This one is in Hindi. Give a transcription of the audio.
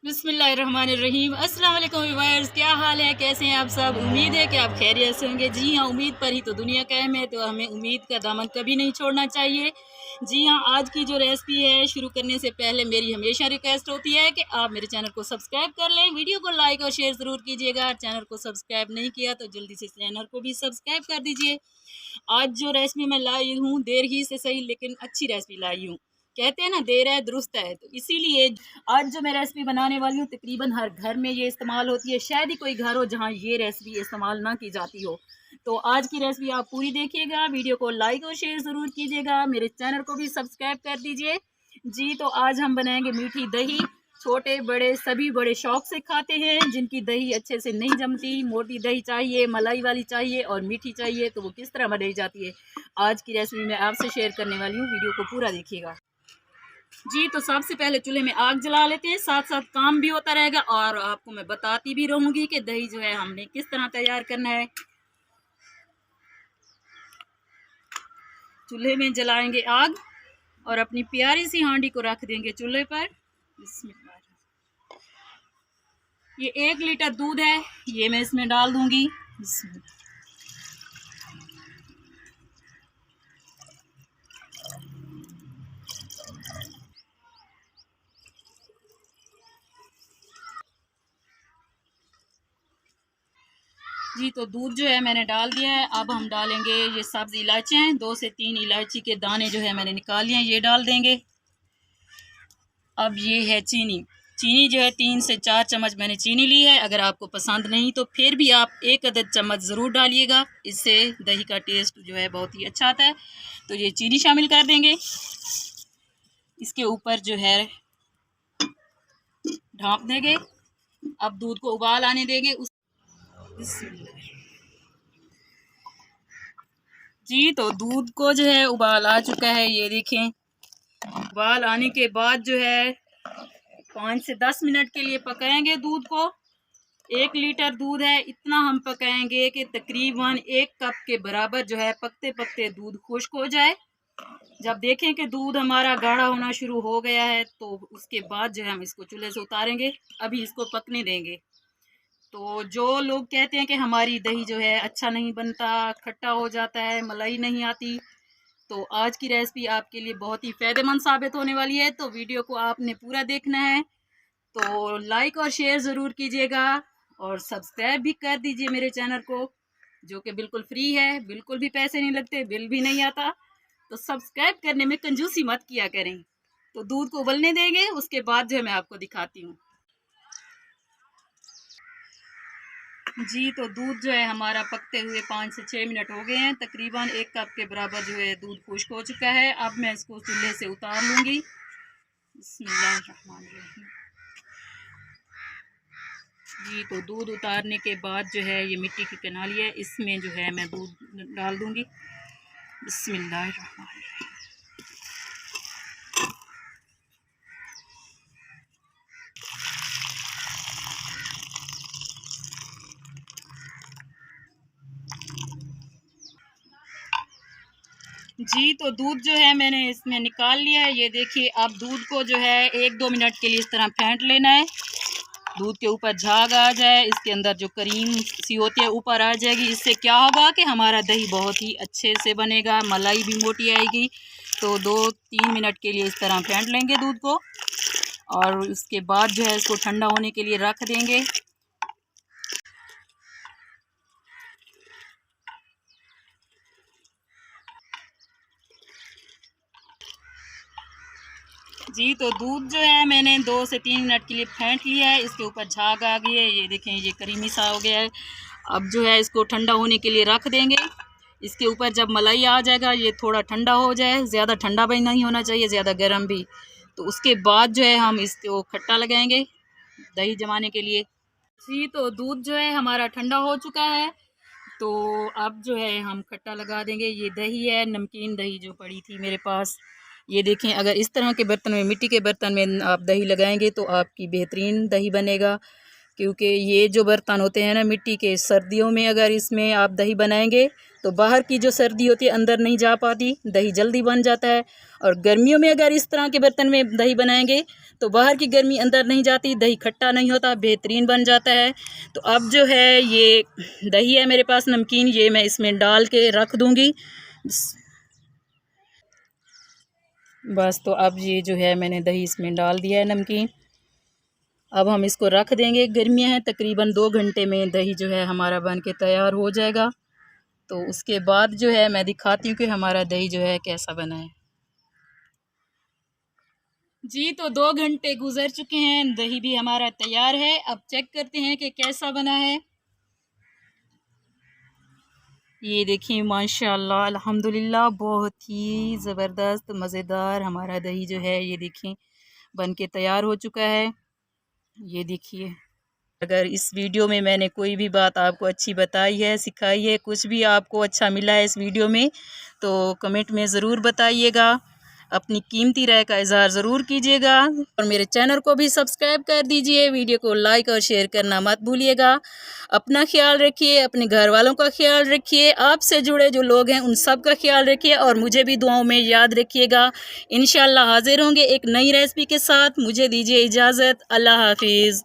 बिस्मिल्लाहिर्रहमानिर्रहीम। अस्सलाम वालेकुम व्यूअर्स, क्या हाल है, कैसे हैं आप सब। उम्मीद है कि आप खैरियत से होंगे। जी हाँ, उम्मीद पर ही तो दुनिया कायम है, तो हमें उम्मीद का दामन कभी नहीं छोड़ना चाहिए। जी हाँ, आज की जो रेसिपी है शुरू करने से पहले मेरी हमेशा रिक्वेस्ट होती है कि आप मेरे चैनल को सब्सक्राइब कर लें, वीडियो को लाइक और शेयर ज़रूर कीजिएगा। चैनल को सब्सक्राइब नहीं किया तो जल्दी से चैनल को भी सब्सक्राइब कर दीजिए। आज जो रेसिपी मैं लाई हूँ, देर ही से सही लेकिन अच्छी रेसिपी लाई हूँ। कहते हैं ना, देर है दुरुस्त है, तो इसीलिए आज जो मैं रेसिपी बनाने वाली हूँ तकरीबन हर घर में ये इस्तेमाल होती है। शायद ही कोई घर हो जहाँ ये रेसिपी इस्तेमाल ना की जाती हो। तो आज की रेसिपी आप पूरी देखिएगा, वीडियो को लाइक और शेयर ज़रूर कीजिएगा, मेरे चैनल को भी सब्सक्राइब कर दीजिए। जी, तो आज हम बनाएंगे मीठी दही। छोटे बड़े सभी बड़े शौक से खाते हैं। जिनकी दही अच्छे से नहीं जमती, मोटी दही चाहिए, मलाई वाली चाहिए और मीठी चाहिए, तो वो किस तरह बनाई जाती है आज की रेसिपी मैं आपसे शेयर करने वाली हूँ। वीडियो को पूरा देखिएगा। जी, तो सबसे पहले चूल्हे में आग जला लेते हैं, साथ साथ काम भी होता रहेगा और आपको मैं बताती भी रहूँगी कि दही जो है हमने किस तरह तैयार करना है। चूल्हे में जलाएंगे आग और अपनी प्यारी सी हांडी को रख देंगे चूल्हे पर। ये 1 लीटर दूध है, ये मैं इसमें डाल दूंगी। जी, तो दूध जो है मैंने डाल दिया है। अब हम डालेंगे ये सब्ज़ इलायचियाँ, 2 से 3 इलायची के दाने जो है मैंने निकाल लिए हैं, ये डाल देंगे। अब ये है चीनी। चीनी जो है 3 से 4 चम्मच मैंने चीनी ली है। अगर आपको पसंद नहीं तो फिर भी आप 1 अदद चम्मच ज़रूर डालिएगा, इससे दही का टेस्ट जो है बहुत ही अच्छा आता है। तो ये चीनी शामिल कर देंगे। इसके ऊपर जो है ढाँप देंगे। अब दूध को उबाल आने देंगे। जी, तो दूध को जो है उबाल आ चुका है, ये देखें। उबाल आने के बाद जो है 5 से 10 मिनट के लिए पकाएंगे दूध को। 1 लीटर दूध है, इतना हम पकाएंगे कि तकरीबन 1 कप के बराबर जो है पकते पकते दूध खुश्क हो जाए। जब देखें कि दूध हमारा गाढ़ा होना शुरू हो गया है तो उसके बाद जो है हम इसको चूल्हे से उतारेंगे। अभी इसको पकने देंगे। तो जो लोग कहते हैं कि हमारी दही जो है अच्छा नहीं बनता, खट्टा हो जाता है, मलाई नहीं आती, तो आज की रेसिपी आपके लिए बहुत ही फ़ायदेमंद साबित होने वाली है। तो वीडियो को आपने पूरा देखना है। तो लाइक और शेयर ज़रूर कीजिएगा और सब्सक्राइब भी कर दीजिए मेरे चैनल को, जो कि बिल्कुल फ्री है, बिल्कुल भी पैसे नहीं लगते, बिल भी नहीं आता। तो सब्सक्राइब करने में कंजूसी मत किया करें। तो दूध को उबलने देंगे, उसके बाद जो है मैं आपको दिखाती हूँ। जी, तो दूध जो है हमारा पकते हुए 5 से 6 मिनट हो गए हैं। तकरीबन 1 कप के बराबर जो है दूध खुश्क हो चुका है। अब मैं इसको चूल्हे से उतार लूँगी। बिस्मिल्लाहिर्रहमानिर्रहीम। जी, तो दूध उतारने के बाद जो है ये मिट्टी की कनाली है, इसमें जो है मैं दूध डाल दूँगी। बिस्मिल्लाहिर्रहमानिर्रहीम। जी, तो दूध जो है मैंने इसमें निकाल लिया है, ये देखिए। अब दूध को जो है 1-2 मिनट के लिए इस तरह फेंट लेना है। दूध के ऊपर झाग आ जाए, इसके अंदर जो क्रीम सी होती है ऊपर आ जाएगी। इससे क्या होगा कि हमारा दही बहुत ही अच्छे से बनेगा, मलाई भी मोटी आएगी। तो 2-3 मिनट के लिए इस तरह फेंट लेंगे दूध को और उसके बाद जो है इसको ठंडा होने के लिए रख देंगे। जी, तो दूध जो है मैंने 2 से 3 मिनट के लिए फेंट लिया है। इसके ऊपर झाग आ गई है, ये देखें, ये क्रीमी सा हो गया है। अब जो है इसको ठंडा होने के लिए रख देंगे। इसके ऊपर जब मलाई आ जाएगा, ये थोड़ा ठंडा हो जाए, ज़्यादा ठंडा भी नहीं होना चाहिए, ज़्यादा गर्म भी। तो उसके बाद जो है हम इसको खट्टा लगाएंगे दही जमाने के लिए। जी, तो दूध जो है हमारा ठंडा हो चुका है। तो अब जो है हम खट्टा लगा देंगे। ये दही है, नमकीन दही जो पड़ी थी मेरे पास। ये देखें, अगर इस तरह के बर्तन में, मिट्टी के बर्तन में आप दही लगाएंगे तो आपकी बेहतरीन दही बनेगा। क्योंकि ये जो बर्तन होते हैं ना मिट्टी के, सर्दियों में अगर इसमें आप दही बनाएंगे तो बाहर की जो सर्दी होती है अंदर नहीं जा पाती, दही जल्दी बन जाता है। और गर्मियों में अगर इस तरह के बर्तन में दही बनाएंगे तो बाहर की गर्मी अंदर नहीं जाती, दही खट्टा नहीं होता, बेहतरीन बन जाता है। तो अब जो है ये दही है मेरे पास नमकीन, ये मैं इसमें डाल के रख दूँगी बस। तो अब ये जो है मैंने दही इसमें डाल दिया है नमकीन। अब हम इसको रख देंगे, गर्मियाँ हैं, तकरीबन 2 घंटे में दही जो है हमारा बन के तैयार हो जाएगा। तो उसके बाद जो है मैं दिखाती हूँ कि हमारा दही जो है कैसा बना है। जी तो 2 घंटे गुजर चुके हैं, दही भी हमारा तैयार है। अब चेक करते हैं कि कैसा बना है। ये देखिए माशाल्लाह अल्हम्दुलिल्लाह, बहुत ही ज़बरदस्त मज़ेदार हमारा दही जो है ये देखिए बन के तैयार हो चुका है। ये देखिए, अगर इस वीडियो में मैंने कोई भी बात आपको अच्छी बताई है, सिखाई है, कुछ भी आपको अच्छा मिला है इस वीडियो में, तो कमेंट में ज़रूर बताइएगा। अपनी कीमती राय का इज़हार ज़रूर कीजिएगा और मेरे चैनल को भी सब्सक्राइब कर दीजिए। वीडियो को लाइक और शेयर करना मत भूलिएगा। अपना ख्याल रखिए, अपने घर वालों का ख्याल रखिए, आपसे जुड़े जो लोग हैं उन सब का ख्याल रखिए और मुझे भी दुआओं में याद रखिएगा। इंशाल्लाह हाजिर होंगे एक नई रेसिपी के साथ। मुझे दीजिए इजाज़त। अल्लाह हाफिज़।